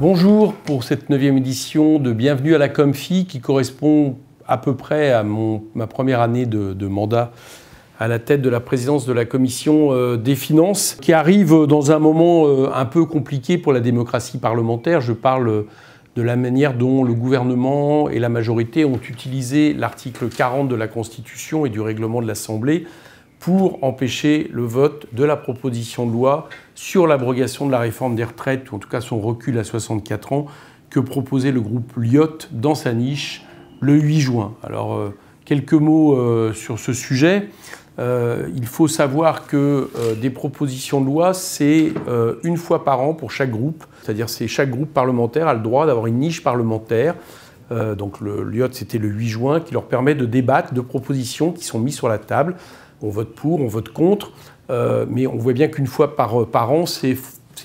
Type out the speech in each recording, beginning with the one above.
Bonjour pour cette 9e édition de Bienvenue à la Comfi qui correspond à peu près à ma première année de mandat à la tête de la présidence de la Commission des Finances, qui arrive dans un moment un peu compliqué pour la démocratie parlementaire. Je parle de la manière dont le gouvernement et la majorité ont utilisé l'article 40 de la Constitution et du règlement de l'Assemblée pour empêcher le vote de la proposition de loi sur l'abrogation de la réforme des retraites, ou en tout cas son recul à 64 ans, que proposait le groupe Lyotte dans sa niche le 8 juin. Alors, quelques mots sur ce sujet. Il faut savoir que des propositions de loi, c'est une fois par an pour chaque groupe. C'est-à-dire que chaque groupe parlementaire a le droit d'avoir une niche parlementaire. Donc le Lyotte, c'était le 8 juin, qui leur permet de débattre de propositions qui sont mises sur la table. On vote pour, on vote contre, mais on voit bien qu'une fois par an, c'est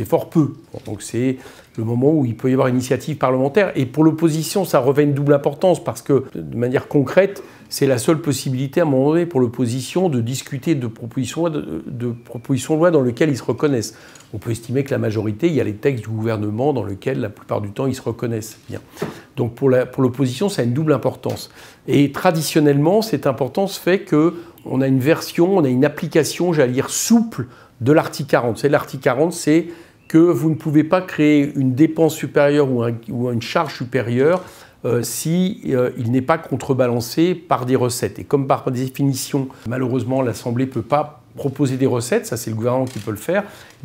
fort peu. Donc c'est le moment où il peut y avoir une initiative parlementaire. Et pour l'opposition, ça revêt une double importance, parce que, de manière concrète, c'est la seule possibilité, à un moment donné, pour l'opposition de discuter de propositions de loi dans lesquelles ils se reconnaissent. On peut estimer que la majorité, il y a les textes du gouvernement dans lesquels, la plupart du temps, ils se reconnaissent bien. Donc pour l'opposition, ça a une double importance. Et traditionnellement, cette importance fait qu'on a une version, on a une application, j'allais dire, souple de l'article 40. L'article 40, c'est que vous ne pouvez pas créer une dépense supérieure ou une charge supérieure si il n'est pas contrebalancé par des recettes. Et comme par définition, malheureusement, l'Assemblée ne peut pas proposer des recettes, ça c'est le gouvernement qui peut le faire,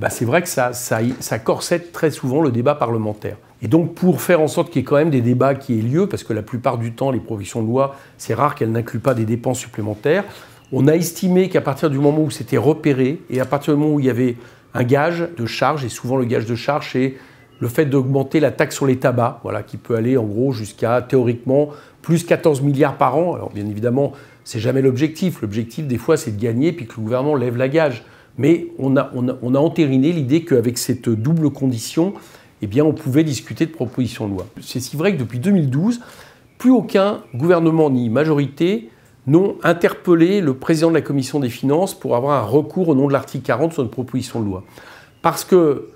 c'est vrai que ça corsette très souvent le débat parlementaire. Et donc pour faire en sorte qu'il y ait quand même des débats qui aient lieu, parce que la plupart du temps, les propositions de loi, c'est rare qu'elles n'incluent pas des dépenses supplémentaires, on a estimé qu'à partir du moment où c'était repéré, et à partir du moment où il y avait un gage de charge, et souvent le gage de charge, c'est le fait d'augmenter la taxe sur les tabacs, voilà, qui peut aller en gros jusqu'à, théoriquement, plus 14 milliards par an. Alors bien évidemment, c'est jamais l'objectif. L'objectif, des fois, c'est de gagner puis que le gouvernement lève la gage. Mais on a entériné l'idée qu'avec cette double condition, eh bien, on pouvait discuter de propositions de loi. C'est si vrai que depuis 2012, plus aucun gouvernement ni majorité n'ont interpellé le président de la Commission des Finances pour avoir un recours au nom de l'article 40 sur une proposition de loi. Parce que,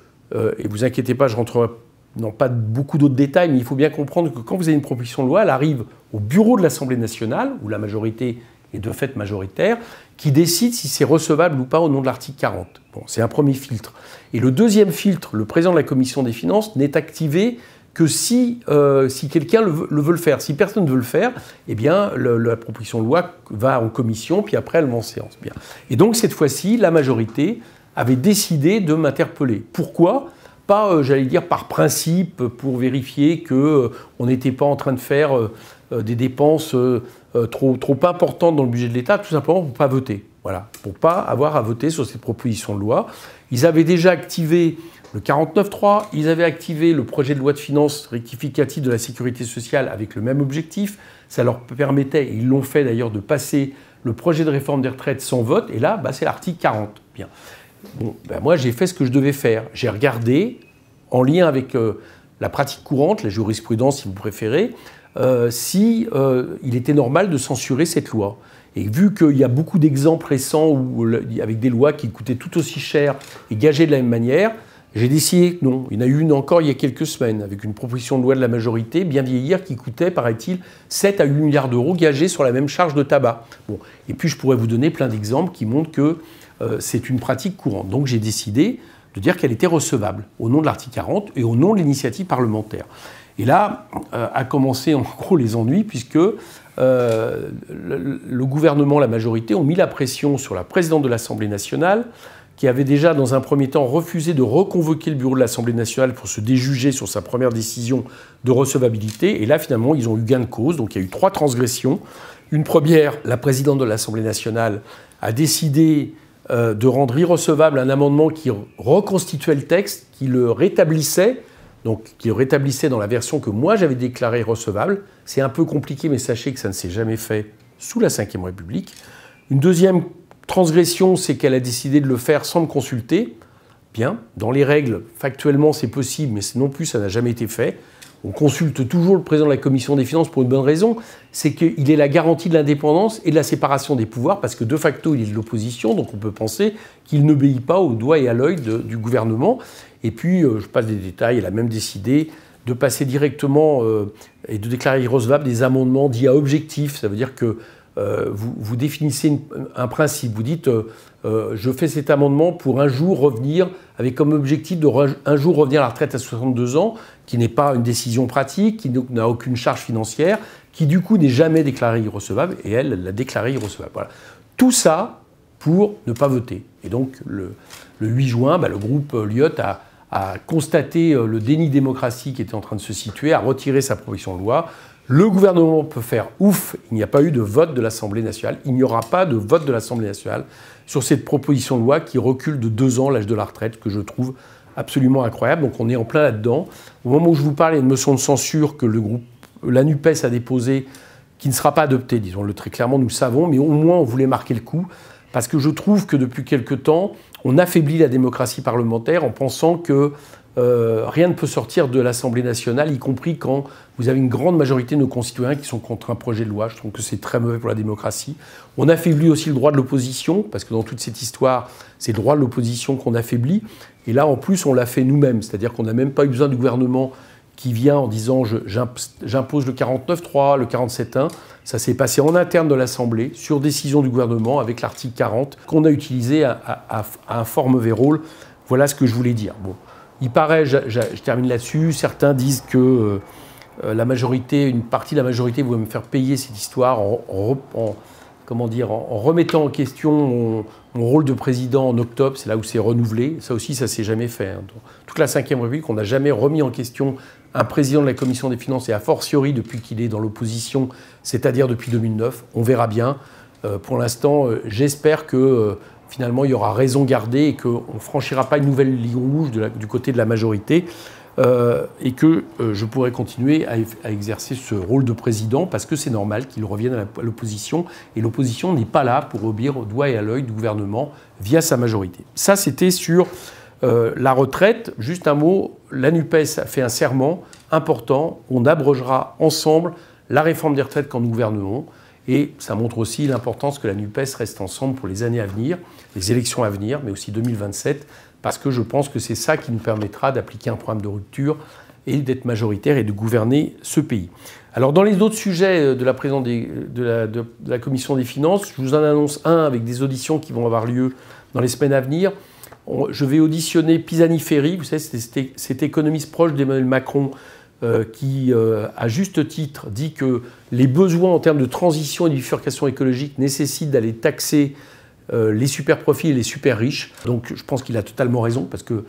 et vous inquiétez pas, je rentrerai dans pas beaucoup d'autres détails, mais il faut bien comprendre que quand vous avez une proposition de loi, elle arrive au bureau de l'Assemblée nationale, où la majorité est de fait majoritaire, qui décide si c'est recevable ou pas au nom de l'article 40. Bon, c'est un premier filtre. Et le deuxième filtre, le président de la Commission des Finances, n'est activé que si quelqu'un le veut le faire. Si personne ne veut le faire, eh bien, la proposition de loi va en commission, puis après, elle va en séance. Bien. Et donc, cette fois-ci, la majorité avait décidé de m'interpeller. Pourquoi ? Pas, j'allais dire, par principe, pour vérifier qu'on n'était pas en train de faire des dépenses trop importantes dans le budget de l'État, tout simplement pour ne pas voter. Voilà, pour ne pas avoir à voter sur cette proposition de loi. Ils avaient déjà activé le 49.3, ils avaient activé le projet de loi de finances rectificative de la sécurité sociale avec le même objectif. Ça leur permettait, et ils l'ont fait d'ailleurs, de passer le projet de réforme des retraites sans vote. Et là, c'est l'article 40. Bien. Bon, moi, j'ai fait ce que je devais faire. J'ai regardé, en lien avec la pratique courante, la jurisprudence si vous préférez, si il était normal de censurer cette loi. Et vu qu'il y a beaucoup d'exemples récents avec des lois qui coûtaient tout aussi cher et gagées de la même manière, j'ai décidé que non. Il y en a eu une encore il y a quelques semaines, avec une proposition de loi de la majorité, bien vieillir, qui coûtait, paraît-il, 7 à 8 milliards d'euros gagés sur la même charge de tabac. Bon. Et puis je pourrais vous donner plein d'exemples qui montrent que c'est une pratique courante. Donc j'ai décidé de dire qu'elle était recevable, au nom de l'article 40 et au nom de l'initiative parlementaire. Et là, a commencé en gros les ennuis, puisque le gouvernement, la majorité, ont mis la pression sur la présidente de l'Assemblée nationale, qui avait déjà, dans un premier temps, refusé de reconvoquer le bureau de l'Assemblée nationale pour se déjuger sur sa première décision de recevabilité. Et là, finalement, ils ont eu gain de cause. Donc, il y a eu 3 transgressions. Une première, la présidente de l'Assemblée nationale a décidé de rendre irrecevable un amendement qui reconstituait le texte, qui le rétablissait, donc qui le rétablissait dans la version que moi j'avais déclarée recevable. C'est un peu compliqué, mais sachez que ça ne s'est jamais fait sous la Ve République. Une deuxième transgression, c'est qu'elle a décidé de le faire sans me consulter. Bien, dans les règles, factuellement c'est possible, mais non plus ça n'a jamais été fait. On consulte toujours le président de la Commission des Finances pour une bonne raison, c'est qu'il est la garantie de l'indépendance et de la séparation des pouvoirs, parce que de facto il est de l'opposition, donc on peut penser qu'il n'obéit pas au doigt et à l'œil du gouvernement. Et puis, je passe des détails, elle a même décidé de passer directement et de déclarer irrecevables des amendements dits à objectif. Ça veut dire que vous définissez un principe, vous dites je fais cet amendement pour un jour revenir, avec comme objectif de un jour revenir à la retraite à 62 ans, qui n'est pas une décision pratique, qui n'a aucune charge financière, qui du coup n'est jamais déclarée irrecevable, et elle l'a déclarée irrecevable. Voilà. Tout ça pour ne pas voter. Et donc le 8 juin, le groupe Lyot a constaté le déni de démocratie qui était en train de se situer, a retiré sa proposition de loi. Le gouvernement peut faire ouf, il n'y a pas eu de vote de l'Assemblée nationale, il n'y aura pas de vote de l'Assemblée nationale sur cette proposition de loi qui recule de 2 ans l'âge de la retraite, que je trouve absolument incroyable. Donc on est en plein là-dedans. Au moment où je vous parle, il y a une motion de censure que la NUPES a déposée, qui ne sera pas adoptée, disons-le très clairement, nous le savons, mais au moins on voulait marquer le coup, parce que je trouve que depuis quelque temps, on affaiblit la démocratie parlementaire en pensant que rien ne peut sortir de l'Assemblée nationale, y compris quand vous avez une grande majorité de nos concitoyens qui sont contre un projet de loi. Je trouve que c'est très mauvais pour la démocratie. On affaiblit aussi le droit de l'opposition, parce que dans toute cette histoire, c'est le droit de l'opposition qu'on affaiblit. Et là, en plus, on l'a fait nous-mêmes. C'est-à-dire qu'on n'a même pas eu besoin du gouvernement qui vient en disant j'impose le 49.3, le 47.1. Ça s'est passé en interne de l'Assemblée, sur décision du gouvernement, avec l'article 40, qu'on a utilisé à un forme-vérole. Voilà ce que je voulais dire. Bon. Il paraît, je termine là-dessus, certains disent que la majorité, une partie de la majorité voulait me faire payer cette histoire en remettant en question mon rôle de président en octobre. C'est là où c'est renouvelé. Ça aussi, ça ne s'est jamais fait. Dans toute la Ve République, on n'a jamais remis en question un président de la Commission des finances, et a fortiori depuis qu'il est dans l'opposition, c'est-à-dire depuis 2009. On verra bien. Pour l'instant, j'espère que finalement, il y aura raison gardée et qu'on ne franchira pas une nouvelle ligne rouge du côté de la majorité et que je pourrai continuer à exercer ce rôle de président parce que c'est normal qu'il revienne à l'opposition et l'opposition n'est pas là pour obéir au doigt et à l'œil du gouvernement via sa majorité. Ça, c'était sur la retraite. Juste un mot, la NUPES a fait un serment important. On abrogera ensemble la réforme des retraites quand nous gouvernerons. Et ça montre aussi l'importance que la NUPES reste ensemble pour les années à venir, les élections à venir, mais aussi 2027, parce que je pense que c'est ça qui nous permettra d'appliquer un programme de rupture et d'être majoritaire et de gouverner ce pays. Alors dans les autres sujets de la présidente de la Commission des finances, je vous en annonce un avec des auditions qui vont avoir lieu dans les semaines à venir. Je vais auditionner Pisani-Ferry, vous savez, cet économiste proche d'Emmanuel Macron, qui, à juste titre, dit que les besoins en termes de transition et de bifurcation écologique nécessitent d'aller taxer les super profits et les super riches. Donc je pense qu'il a totalement raison, parce que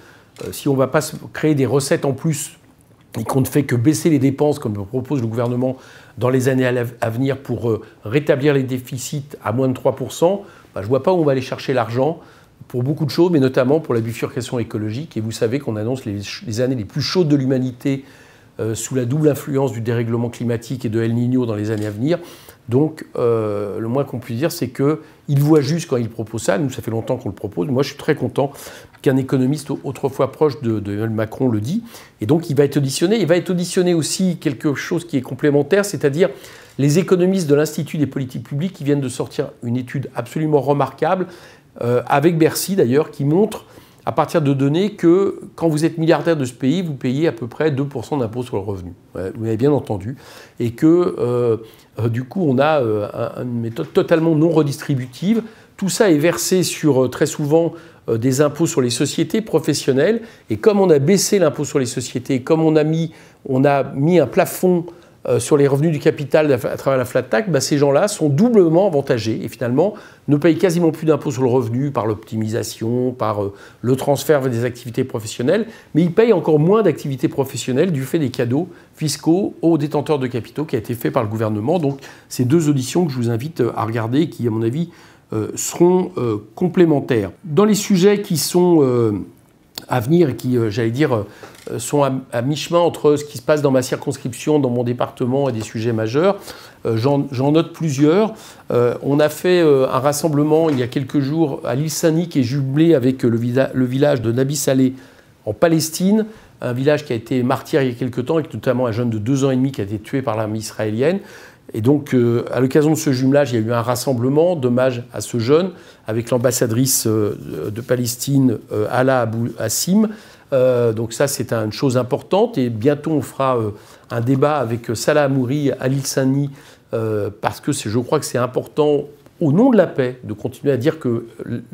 si on ne va pas créer des recettes en plus et qu'on ne fait que baisser les dépenses, comme le propose le gouvernement dans les années à venir pour rétablir les déficits à moins de 3%, je ne vois pas où on va aller chercher l'argent pour beaucoup de choses, mais notamment pour la bifurcation écologique. Et vous savez qu'on annonce les années les plus chaudes de l'humanité sous la double influence du dérèglement climatique et de El Niño dans les années à venir. Donc, le moins qu'on puisse dire, c'est qu'il voit juste quand il propose ça. Nous, ça fait longtemps qu'on le propose. Moi, je suis très content qu'un économiste autrefois proche de Macron le dit. Et donc, il va être auditionné. Il va être auditionné aussi quelque chose qui est complémentaire, c'est-à-dire les économistes de l'Institut des politiques publiques qui viennent de sortir une étude absolument remarquable, avec Bercy d'ailleurs, qui montre à partir de données que quand vous êtes milliardaire de ce pays, vous payez à peu près 2% d'impôt sur le revenu. Vous avez bien entendu. Et que du coup, on a une méthode totalement non redistributive. Tout ça est versé sur très souvent des impôts sur les sociétés professionnelles. Et comme on a baissé l'impôt sur les sociétés, comme on a mis un plafond sur les revenus du capital à travers la flat tax, ces gens-là sont doublement avantagés et finalement ne payent quasiment plus d'impôts sur le revenu par l'optimisation, par le transfert vers des activités professionnelles, mais ils payent encore moins d'activités professionnelles du fait des cadeaux fiscaux aux détenteurs de capitaux qui a été fait par le gouvernement. Donc, ces deux auditions que je vous invite à regarder qui, à mon avis, seront complémentaires. Dans les sujets qui sont à venir et qui, j'allais dire, sont à mi-chemin entre ce qui se passe dans ma circonscription, dans mon département et des sujets majeurs. J'en note plusieurs. On a fait un rassemblement il y a quelques jours à l'île Saint-Denis qui est jumelé avec le village de Nabi Saleh en Palestine, un village qui a été martyr il y a quelques temps, avec notamment un jeune de 2 ans et demi qui a été tué par l'armée israélienne. Et donc, à l'occasion de ce jumelage, il y a eu un rassemblement d'hommage à ce jeune avec l'ambassadrice de Palestine, Hala Abou Hassim, Donc ça, c'est une chose importante. Et bientôt, on fera un débat avec Salah Hamouri à l'île Saint-Denis, parce que je crois que c'est important, au nom de la paix, de continuer à dire que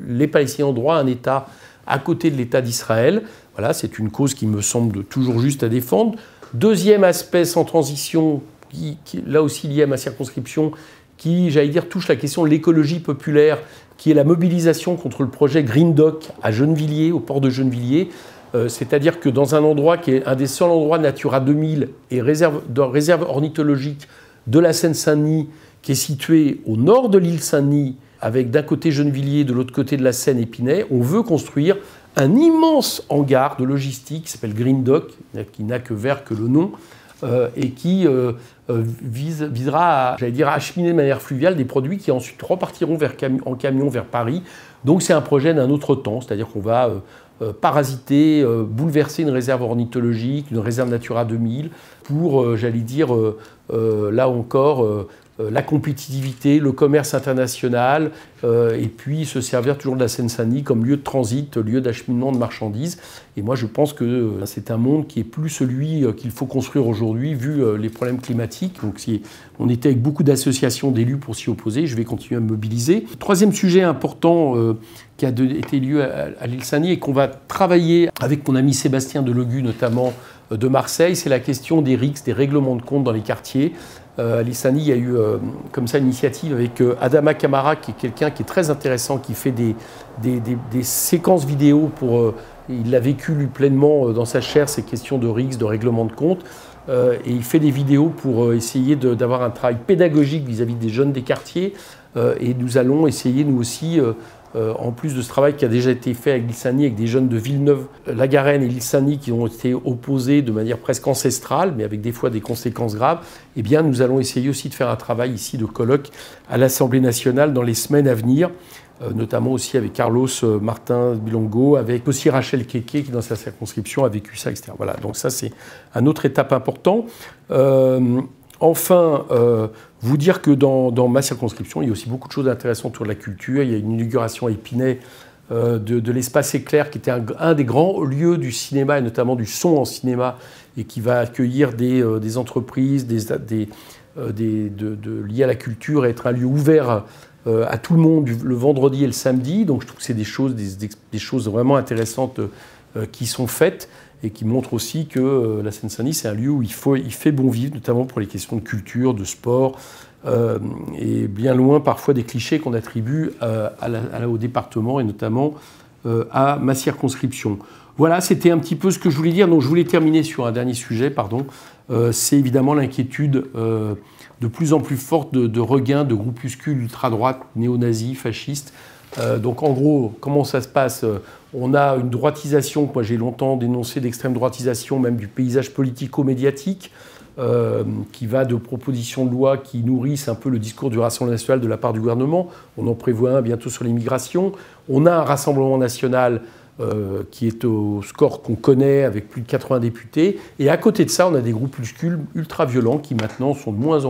les Palestiniens ont droit à un État à côté de l'État d'Israël. Voilà, c'est une cause qui me semble toujours juste à défendre. Deuxième aspect sans transition, qui là aussi lié à ma circonscription, qui, j'allais dire, touche la question de l'écologie populaire, qui est la mobilisation contre le projet Green Dock à Gennevilliers, au port de Gennevilliers. C'est-à-dire que dans un endroit qui est un des seuls endroits Natura 2000 et réserve ornithologique de la Seine-Saint-Denis, qui est situé au nord de l'île Saint-Denis, avec d'un côté Gennevilliers, de l'autre côté de la Seine Épinay, on veut construire un immense hangar de logistique qui s'appelle Green Dock, qui n'a que vert que le nom, et qui visera à, j'allais dire, à acheminer de manière fluviale des produits qui ensuite repartiront en camion vers Paris. Donc c'est un projet d'un autre temps, c'est-à-dire qu'on va parasiter, bouleverser une réserve ornithologique, une réserve Natura 2000, pour, j'allais dire, là encore, la compétitivité, le commerce international, et puis se servir toujours de la Seine-Saint-Denis comme lieu de transit, lieu d'acheminement de marchandises. Et moi, je pense que c'est un monde qui est plus celui qu'il faut construire aujourd'hui, vu les problèmes climatiques. Donc, on était avec beaucoup d'associations d'élus pour s'y opposer. Je vais continuer à me mobiliser. Troisième sujet important qui a été lieu à l'île Saint-Denis et qu'on va travailler avec mon ami Sébastien Delogu, notamment de Marseille, c'est la question des RICS, des règlements de compte dans les quartiers. À l'île Saint-Denis, il y a eu comme ça une initiative avec Adama Camara, qui est quelqu'un qui est très intéressant, qui fait des séquences vidéo pour... il l'a vécu lui pleinement dans sa chair, ces questions de RICS, de règlement de compte. Et il fait des vidéos pour essayer d'avoir un travail pédagogique vis-à-vis des jeunes des quartiers. Et nous allons essayer, nous aussi, en plus de ce travail qui a déjà été fait avec l'île Saint-Denis, avec des jeunes de Villeneuve-la-Garenne et l'île Saint-Denis qui ont été opposés de manière presque ancestrale, mais avec des fois des conséquences graves, eh bien, nous allons essayer aussi de faire un travail ici de colloque à l'Assemblée nationale dans les semaines à venir, notamment aussi avec Carlos Martin Bilongo, avec aussi Rachel Keke qui, dans sa circonscription, a vécu ça, etc. Voilà, donc ça, c'est une autre étape importante. Enfin, vous dire que dans ma circonscription, il y a aussi beaucoup de choses intéressantes autour de la culture. Il y a une inauguration à Épinay de l'espace éclair, qui était un des grands lieux du cinéma, et notamment du son en cinéma, et qui va accueillir des entreprises liées à la culture et être un lieu ouvert à tout le monde le vendredi et le samedi. Donc je trouve que c'est des choses vraiment intéressantes qui sont faites, et qui montre aussi que la Seine-Saint-Denis, c'est un lieu où il fait bon vivre, notamment pour les questions de culture, de sport, et bien loin parfois des clichés qu'on attribue au département, et notamment à ma circonscription. Voilà, c'était un petit peu ce que je voulais dire. Donc je voulais terminer sur un dernier sujet, pardon. C'est évidemment l'inquiétude de plus en plus forte de regain de groupuscules ultra-droite, néo-nazis, fascistes. Donc en gros, comment ça se passe ? On a une droitisation, moi j'ai longtemps dénoncé d'extrême droitisation même du paysage politico-médiatique, qui va de propositions de loi qui nourrissent un peu le discours du Rassemblement national de la part du gouvernement. On en prévoit un bientôt sur l'immigration. On a un Rassemblement national qui est au score qu'on connaît, avec plus de 80 députés. Et à côté de ça, on a des groupuscules ultra-violents qui maintenant sont de moins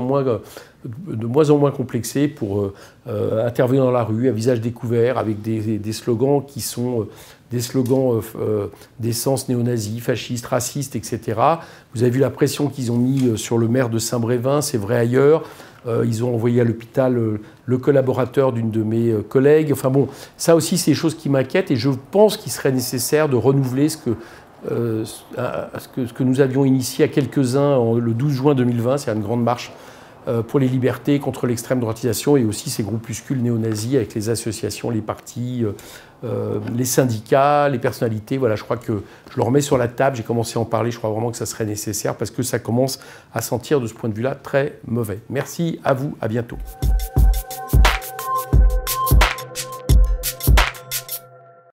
en moins complexés pour intervenir dans la rue à visage découvert, avec des slogans qui sont des slogans d'essence néo-nazis, fascistes, racistes, etc. Vous avez vu la pression qu'ils ont mis sur le maire de Saint-Brévin, c'est vrai ailleurs. Ils ont envoyé à l'hôpital le collaborateur d'une de mes collègues. Enfin bon, ça aussi, c'est des choses qui m'inquiètent, et je pense qu'il serait nécessaire de renouveler ce que nous avions initié à quelques-uns le 12 juin 2020, c'est une grande marche pour les libertés, contre l'extrême droitisation, et aussi ces groupuscules néo-nazis avec les associations, les partis, les syndicats, les personnalités. Voilà, je crois que je le remets sur la table, j'ai commencé à en parler, je crois vraiment que ça serait nécessaire parce que ça commence à sentir de ce point de vue-là très mauvais. Merci à vous, à bientôt.